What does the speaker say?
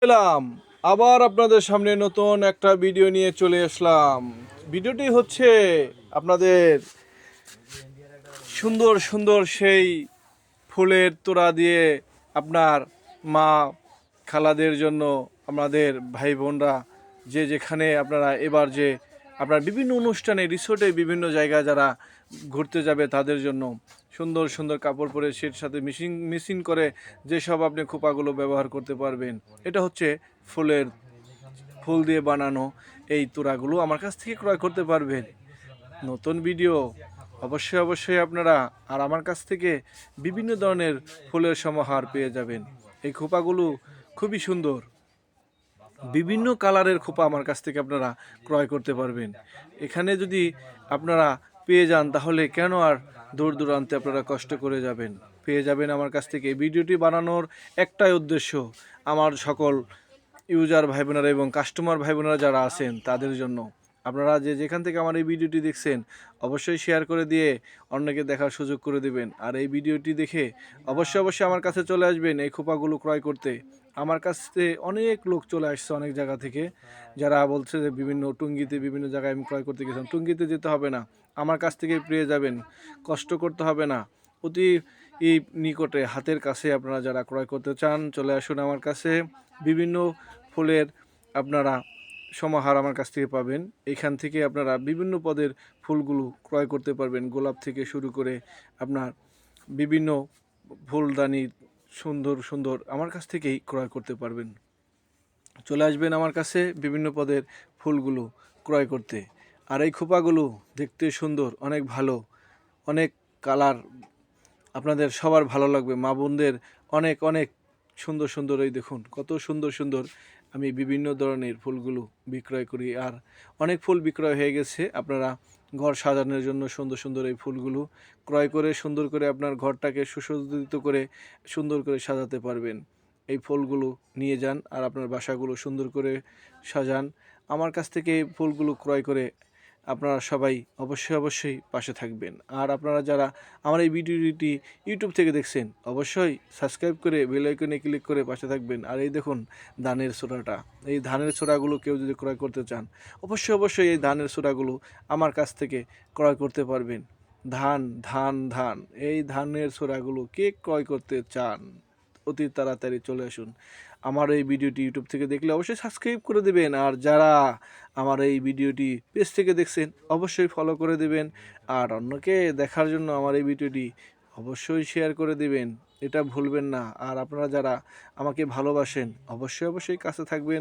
এলাম আবার আপনাদের সামনে নতুন একটা ভিডিও নিয়ে চলে আসলাম। ভিডিওটি হচ্ছে আপনাদের সুন্দর সুন্দর সেই ফুলের তোড়া দিয়ে আপনার মা খালাদের জন্য, আমাদের ভাই বোনরা যে যেখানে আপনারা এবার যে আপনার বিভিন্ন অনুষ্ঠানে রিসোর্টে বিভিন্ন জায়গায় যারা ঘুরতে যাবে তাদের জন্য সুন্দর সুন্দর কাপড় পরে সের সাথে মিশিং করে যেসব আপনি খোপাগুলো ব্যবহার করতে পারবেন। এটা হচ্ছে ফুল দিয়ে বানানো এই তোড়াগুলো আমার কাছ থেকে ক্রয় করতে পারবেন। নতুন ভিডিও অবশ্যই আপনারা আর আমার কাছ থেকে বিভিন্ন ধরনের ফুলের সমাহার পেয়ে যাবেন। এই খোপাগুলো খুবই সুন্দর, বিভিন্ন কালারের খোপা আমার কাছ থেকে আপনারা ক্রয় করতে পারবেন। এখানে যদি আপনারা পেয়ে যান তাহলে কেন আর দূর দূরান্তে আপনারা কষ্ট করে যাবেন, পেয়ে যাবেন আমার কাছ থেকে। ভিডিওটি বানানোর একটাই উদ্দেশ্য, আমার সকল ইউজার ভাই বোনেরা এবং কাস্টমার ভাই বোনেরা যারা আছেন তাদের জন্য। আপনারা যে যেখান থেকে আমার এই ভিডিওটি দেখছেন অবশ্যই শেয়ার করে দিয়ে অন্যকে দেখার সুযোগ করে দেবেন। আর এই ভিডিওটি দেখে অবশ্যই আমার কাছে চলে আসবেন এই খোপাগুলো ক্রয় করতে। আমার কাছে অনেক লোক চলে আসছে অনেক জায়গা থেকে, যারা বলছে যে বিভিন্ন টুঙ্গিতে বিভিন্ন জায়গায় আমি ক্রয় করতে গেছিলাম। টুঙ্গিতে যেতে হবে না, আমার কাছ থেকে পেয়ে যাবেন, কষ্ট করতে হবে না। অতি এই নিকটে হাতের কাছে আপনারা যারা ক্রয় করতে চান চলে আসুন আমার কাছে। বিভিন্ন ফুলের আপনারা সমাহার আমার কাছ থেকে পাবেন। এখান থেকে আপনারা বিভিন্ন পদের ফুলগুলো ক্রয় করতে পারবেন, গোলাপ থেকে শুরু করে আপনার বিভিন্ন ফুলদানি সুন্দর সুন্দর আমার কাছ থেকেই ক্রয় করতে পারবেন। চলে আসবেন আমার কাছে বিভিন্ন পদের ফুলগুলো ক্রয় করতে। আর এই খোপাগুলো দেখতে সুন্দর, অনেক ভালো, অনেক কালার, আপনাদের সবার ভালো লাগবে। মা বোনদের অনেক অনেক সুন্দর সুন্দর, এই দেখুন কত সুন্দর সুন্দর আমি বিভিন্ন ধরনের ফুলগুলো বিক্রয় করি। আর অনেক ফুল বিক্রয় হয়ে গেছে। আপনারা ঘর সাজানোর জন্য সুন্দর সুন্দর এই ফুলগুলো ক্রয় করে সুন্দর করে আপনার ঘরটাকে সুসজ্জিত করে সুন্দর করে সাজাতে পারবেন। এই ফুলগুলো নিয়ে যান আর আপনার বাসাগুলো সুন্দর করে সাজান। আমার কাছ থেকে এই ফুলগুলো ক্রয় করে আপনারা সবাই অবশ্যই পাশে থাকবেন। আর আপনারা যারা আমার এই ভিডিওটি ইউটিউব থেকে দেখছেন অবশ্যই সাবস্ক্রাইব করে বেল আইকনে ক্লিক করে পাশে থাকবেন। আর এই দেখুন ধানের ছোড়াটা, এই ধানের ছোড়াগুলো কেউ যদি ক্রয় করতে চান অবশ্যই এই ধানের ছোড়াগুলো আমার কাছ থেকে ক্রয় করতে পারবেন। ধান ধান ধান, এই ধানের ছোড়াগুলো কে ক্রয় করতে চান অতি তাড়াতাড়ি চলে আসুন। আমার এই ভিডিওটি ইউটিউব থেকে দেখলে অবশ্যই সাবস্ক্রাইব করে দেবেন। আর যারা আমার এই ভিডিওটি পেজ থেকে দেখছেন অবশ্যই ফলো করে দেবেন। আর অন্যকে দেখার জন্য আমার এই ভিডিওটি অবশ্যই শেয়ার করে দেবেন, এটা ভুলবেন না। আর আপনারা যারা আমাকে ভালোবাসেন অবশ্যই কাছে থাকবেন।